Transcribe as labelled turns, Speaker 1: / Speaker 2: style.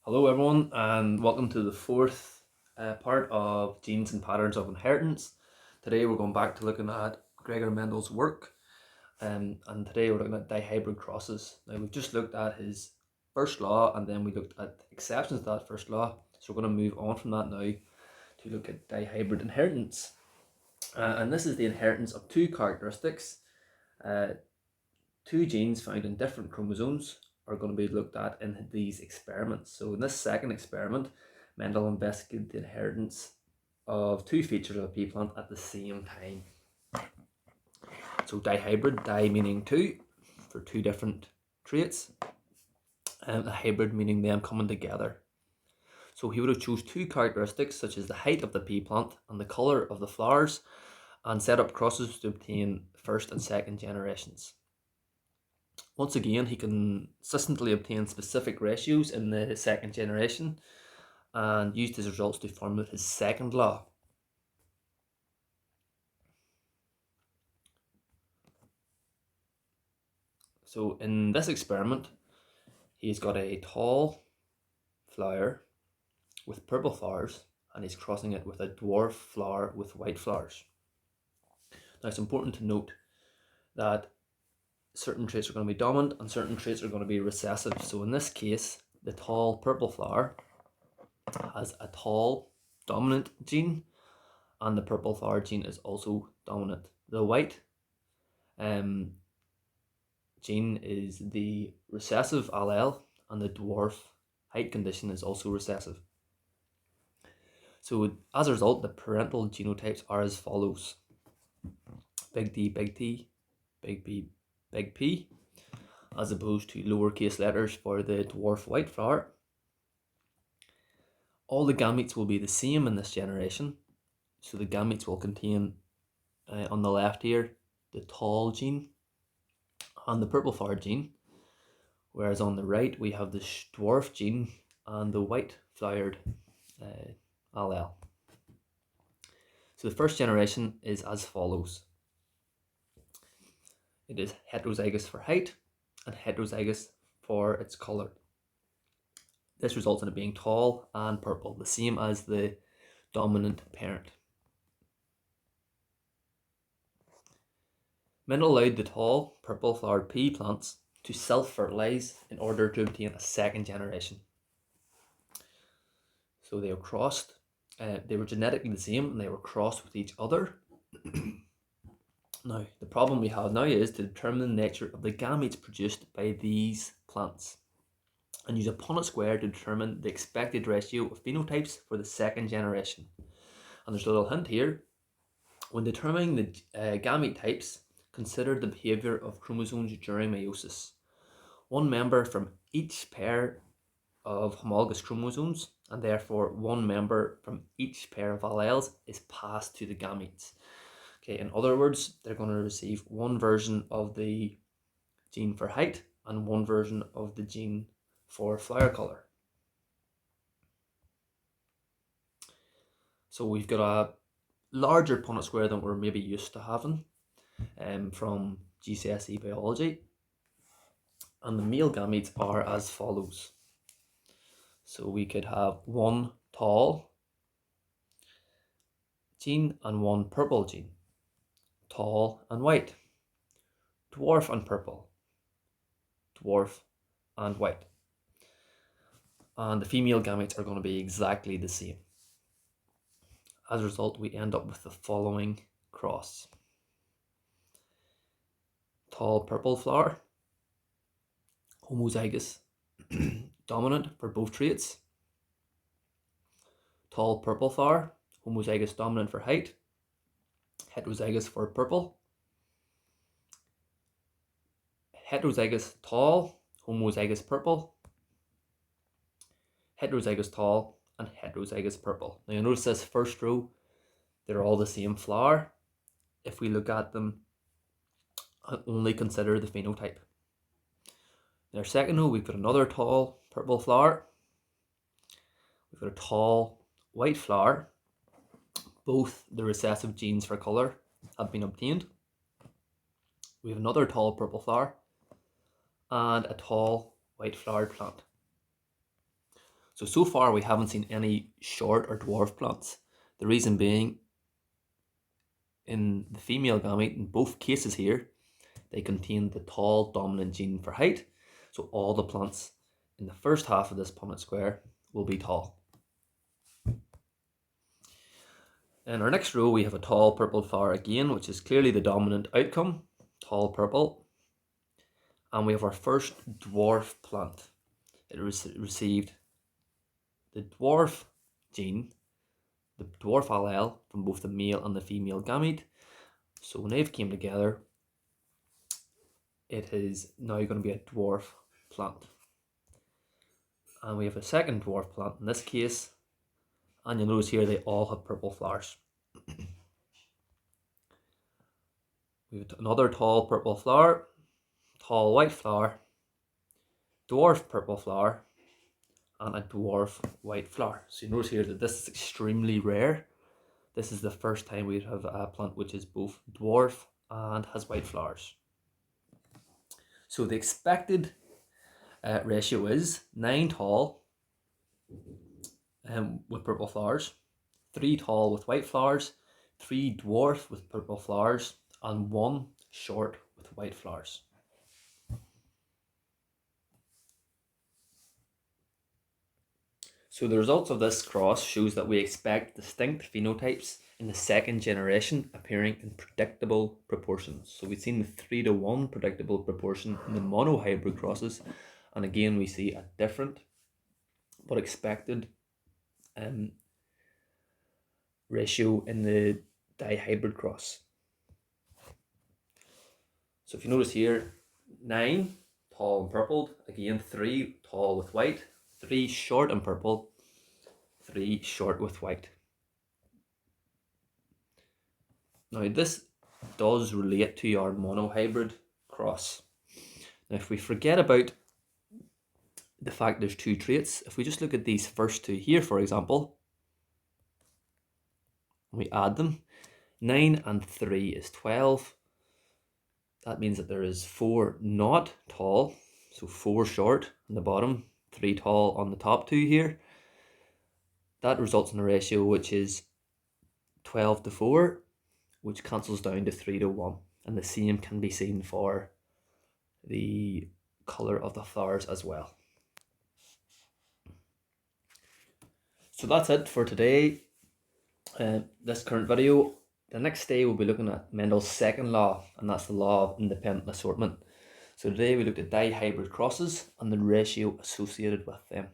Speaker 1: Hello, everyone, and welcome to the fourth part of Genes and Patterns of Inheritance. Today, we're going back to looking at Gregor Mendel's work, and today we're looking at dihybrid crosses. Now, we've just looked at his first law, and then we looked at exceptions to that first law. So, we're going to move on from that now to look at dihybrid inheritance. And this is the inheritance of two characteristics. Two genes found in different chromosomes are going to be looked at in these experiments. So in this second experiment, Mendel investigated the inheritance of two features of a pea plant at the same time. So dihybrid, di meaning two, for two different traits, and a hybrid meaning them coming together. So he would have chose two characteristics such as the height of the pea plant and the colour of the flowers, and set up crosses to obtain first and second generations. Once again, he consistently obtained specific ratios in the second generation and used his results to formulate his second law. So in this experiment, he's got a tall flower with purple flowers, and he's crossing it with a dwarf flower with white flowers. Now, it's important to note that certain traits are going to be dominant and certain traits are going to be recessive. So in this case, the tall purple flower has a tall dominant gene, and the purple flower gene is also dominant. The white gene is the recessive allele, and the dwarf height condition is also recessive. So as a result, the parental genotypes are as follows: big D, big T, big B, big P, as opposed to lowercase letters for the dwarf white flower. All the gametes will be the same in this generation. So the gametes will contain, on the left here, the tall gene and the purple flower gene, whereas on the right we have the dwarf gene and the white flowered allele. So the first generation is as follows. It is heterozygous for height and heterozygous for its colour. This results in it being tall and purple, the same as the dominant parent. Mendel allowed the tall purple flowered pea plants to self-fertilise in order to obtain a second generation. So they were crossed. They were genetically the same, and they were crossed with each other. Now, the problem we have now is to determine the nature of the gametes produced by these plants, and use a Punnett square to determine the expected ratio of phenotypes for the second generation. And there's a little hint here. When determining the gamete types, consider the behaviour of chromosomes during meiosis. One member from each pair of homologous chromosomes, and therefore one member from each pair of alleles, is passed to the gametes. Okay, in other words, they're going to receive one version of the gene for height and one version of the gene for flower colour. So we've got a larger Punnett square than we're maybe used to having from GCSE biology, and the male gametes are as follows. So we could have one tall gene and one purple gene, tall and white, dwarf and purple, dwarf and white. And the female gametes are going to be exactly the same. As a result, we end up with the following cross. Tall purple flower, homozygous, dominant for both traits. Tall purple flower, homozygous dominant for height, heterozygous for purple. Heterozygous tall, homozygous purple, heterozygous tall, and heterozygous purple. Now you'll notice this first row, they're all the same flower if we look at them and only consider the phenotype. In our second row, we've got another tall purple flower. We've got a tall white flower. Both the recessive genes for colour have been obtained. We have another tall purple flower and a tall white flowered plant. So far we haven't seen any short or dwarf plants. The reason being, in the female gamete, in both cases here, they contain the tall dominant gene for height. So all the plants in the first half of this Punnett square will be tall. In our next row, we have a tall purple flower again, which is clearly the dominant outcome, tall purple. And we have our first dwarf plant. It received the dwarf gene, the dwarf allele from both the male and the female gamete. So when they've came together, it is now going to be a dwarf plant. And we have a second dwarf plant in this case, and you'll notice here they all have purple flowers. We have another tall purple flower, tall white flower, dwarf purple flower, and a dwarf white flower. So you notice here that this is extremely rare. This is the first time we have a plant which is both dwarf and has white flowers. So the expected ratio is 9 tall with purple flowers, 3 tall with white flowers, 3 dwarf with purple flowers, and 1 short with white flowers. So the results of this cross shows that we expect distinct phenotypes in the second generation appearing in predictable proportions. So we've seen the 3:1 predictable proportion in the monohybrid crosses, and again we see a different but expected ratio in the dihybrid cross. So if you notice here, 9 tall and purpled, again 3 tall with white, 3 short and purple, 3 short with white. Now this does relate to our monohybrid cross. Now if we forget about the fact there's 2 traits, if we just look at these first 2 here, for example, we add them, 9 and 3 is 12. That means that there is 4 not tall, so 4 short on the bottom, 3 tall on the top 2 here. That results in a ratio which is 12:4, which cancels down to 3:1. And the same can be seen for the colour of the flowers as well. So that's it for today, this current video. The next day we'll be looking at Mendel's second law, and that's the law of independent assortment. So today we looked at dihybrid crosses and the ratio associated with them.